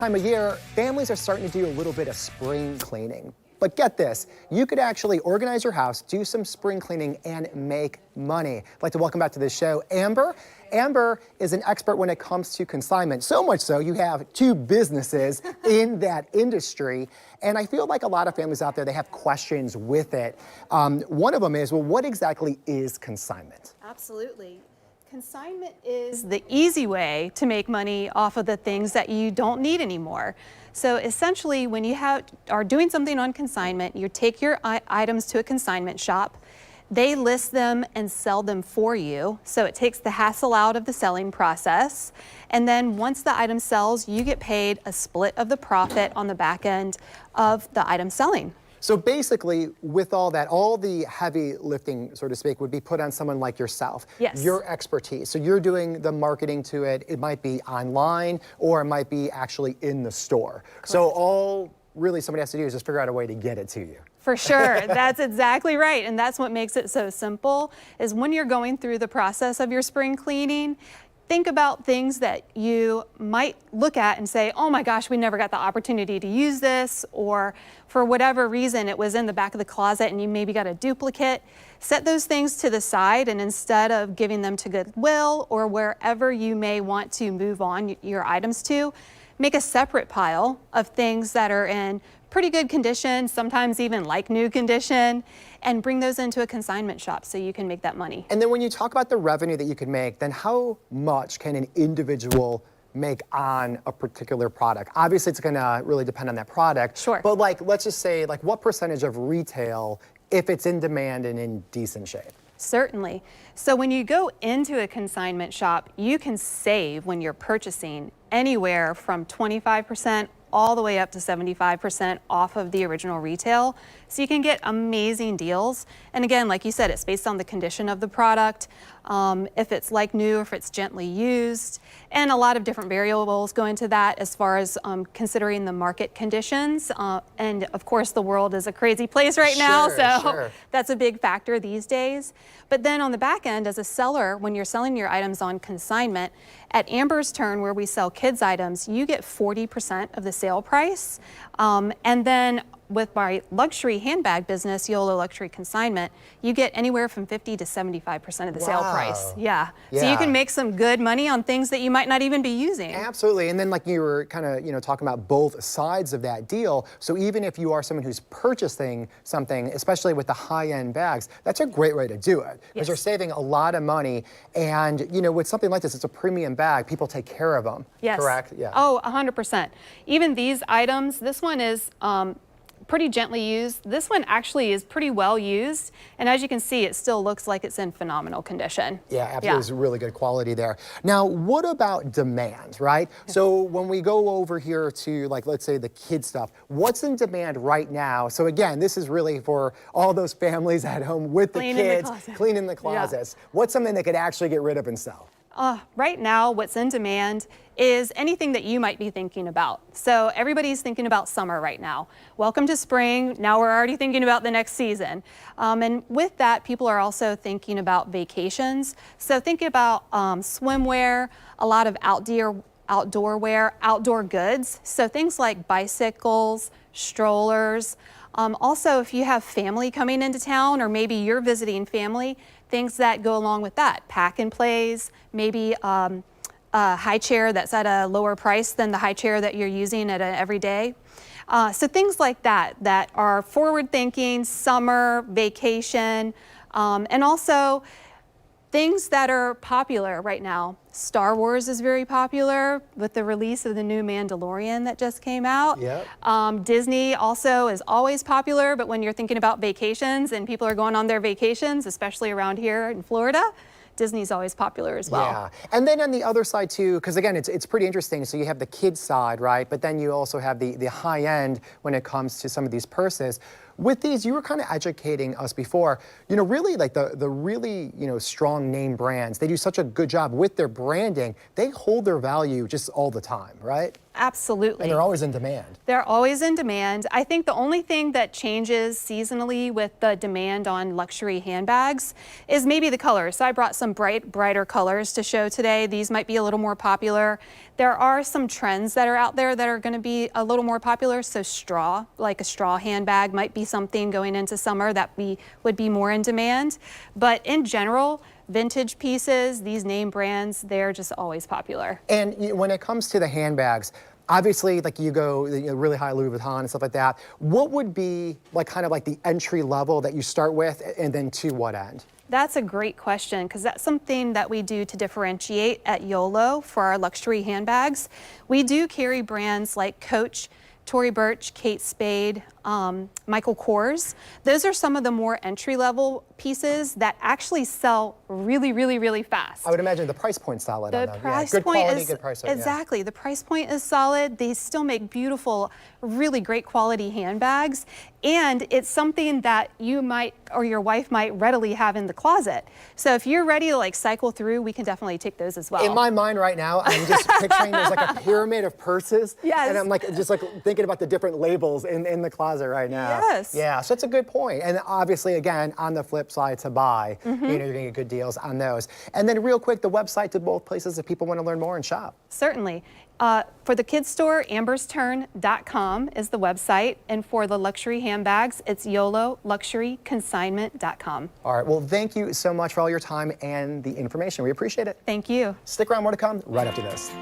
Time of year, families are starting to do a little bit of spring cleaning. But get this, you could actually organize your house, do some spring cleaning, and make money. I'd like to welcome back to the show Amber. Amber is an expert when it comes to consignment. So much so, you have two businesses in that industry. And I feel like a lot of families out there, they have questions with it. One of them is, well, what exactly is consignment? Absolutely. Consignment is the easy way to make money off of the things that you don't need anymore. So essentially, when you are doing something on consignment, you take your items to a consignment shop, they list them and sell them for you. So it takes the hassle out of the selling process. And then once the item sells, you get paid a split of the profit on the back end of the item selling. So basically, with all that, all the heavy lifting, so to speak, would be put on someone like yourself. Yes. Your expertise. So you're doing the marketing to it. It might be online or it might be actually in the store. Correct. So all really somebody has to do is just figure out a way to get it to you. For sure, that's exactly right. And that's what makes it so simple, is when you're going through the process of your spring cleaning, think about things that you might look at and say, oh my gosh, we never got the opportunity to use this, or for whatever reason, it was in the back of the closet and you maybe got a duplicate. Set those things to the side, and instead of giving them to Goodwill or wherever you may want to move on your items to, make a separate pile of things that are in pretty good condition, sometimes even like new condition, and bring those into a consignment shop so you can make that money. And then when you talk about the revenue that you can make, then how much can an individual make on a particular product? Obviously, it's gonna really depend on that product. Sure. But like, let's just say, like, what percentage of retail, if it's in demand and in decent shape? Certainly. So when you go into a consignment shop, you can save when you're purchasing anywhere from 25% all the way up to 75% off of the original retail. So you can get amazing deals. And again, like you said, it's based on the condition of the product, if it's like new, if it's gently used, and a lot of different variables go into that as far as considering the market conditions. And of course, the world is a crazy place right now, so that's a big factor these days. But then on the back end, as a seller, when you're selling your items on consignment, at Amber's Turn, where we sell kids' items, you get 40% of the sale price. And then with my luxury handbag business, YOLO Luxury Consignment, you get anywhere from 50 to 75% of the sale price. Yeah. So you can make some good money on things that you might not even be using. Absolutely. And then like you were kind of, talking about both sides of that deal. So even if you are someone who's purchasing something, especially with the high-end bags, that's a great way to do it. Because you're saving a lot of money. And, with something like this, it's a premium bag. People take care of them. Yes. Correct? Yeah. Oh, 100%. Even these items, this one is pretty gently used. This one actually is pretty well used, and as you can see, it still looks like it's in phenomenal condition. Yeah, absolutely. It's really good quality there. Now, what about demand, right? So when we go over here to, like, let's say the kid stuff, what's in demand right now? So again, this is really for all those families at home with the kids, cleaning the closets. Yeah. What's something they could actually get rid of and sell? Right now, what's in demand is anything that you might be thinking about. So everybody's thinking about summer right now. Welcome to spring. Now we're already thinking about the next season. And with that, people are also thinking about vacations. So think about swimwear, a lot of outdoor wear, outdoor goods. So things like bicycles, strollers. Also, if you have family coming into town, or maybe you're visiting family, things that go along with that. Pack and plays, maybe a high chair that's at a lower price than the high chair that you're using at an everyday. So things like that are forward thinking, summer, vacation, and also things that are popular right now. Star Wars is very popular with the release of the new Mandalorian that just came out. Yep. Disney also is always popular, but when you're thinking about vacations and people are going on their vacations, especially around here in Florida, Disney's always popular as well. Yeah, and then on the other side too, because again, it's pretty interesting. So you have the kids side, right? But then you also have the high end when it comes to some of these purses. With these, you were kind of educating us before, really like the really, strong name brands, they do such a good job with their branding. They hold their value just all the time, right? Absolutely. And they're always in demand. They're always in demand. I think the only thing that changes seasonally with the demand on luxury handbags is maybe the colors. So I brought some brighter colors to show today. These might be a little more popular. There are some trends that are out there that are going to be a little more popular. So straw, like a straw handbag, might be something going into summer that would be more in demand. But in general, vintage pieces, these name brands, they're just always popular. And when it comes to the handbags, obviously, like you go really high Louis Vuitton and stuff like that. What would be like kind of like the entry level that you start with, and then to what end? That's a great question, because that's something that we do to differentiate at YOLO for our luxury handbags. We do carry brands like Coach, Tory Burch, Kate Spade, Michael Kors. Those are some of the more entry-level pieces that actually sell really, really, really fast. I would imagine the price point's solid on The them. price Good point quality, is good price. Yeah. exactly. The price point is solid. They still make beautiful, really great quality handbags, and it's something that you might or your wife might readily have in the closet. So if you're ready to like cycle through, we can definitely take those as well. In my mind right now, I'm just picturing there's like a pyramid of purses. Yes. And I'm like just like thinking about the different labels in the closet right now. Yes. Yeah, so that's a good point. And obviously, again, on the flip side, to buy, Mm-hmm. you're gonna get good deals on those. And then real quick, the website to both places if people want to learn more and shop. Certainly. For the kids store, ambersturn.com is the website. And for the luxury handbags, it's YOLOluxuryconsignment.com. All right, well, thank you so much for all your time and the information. We appreciate it. Thank you. Stick around, more to come right after this.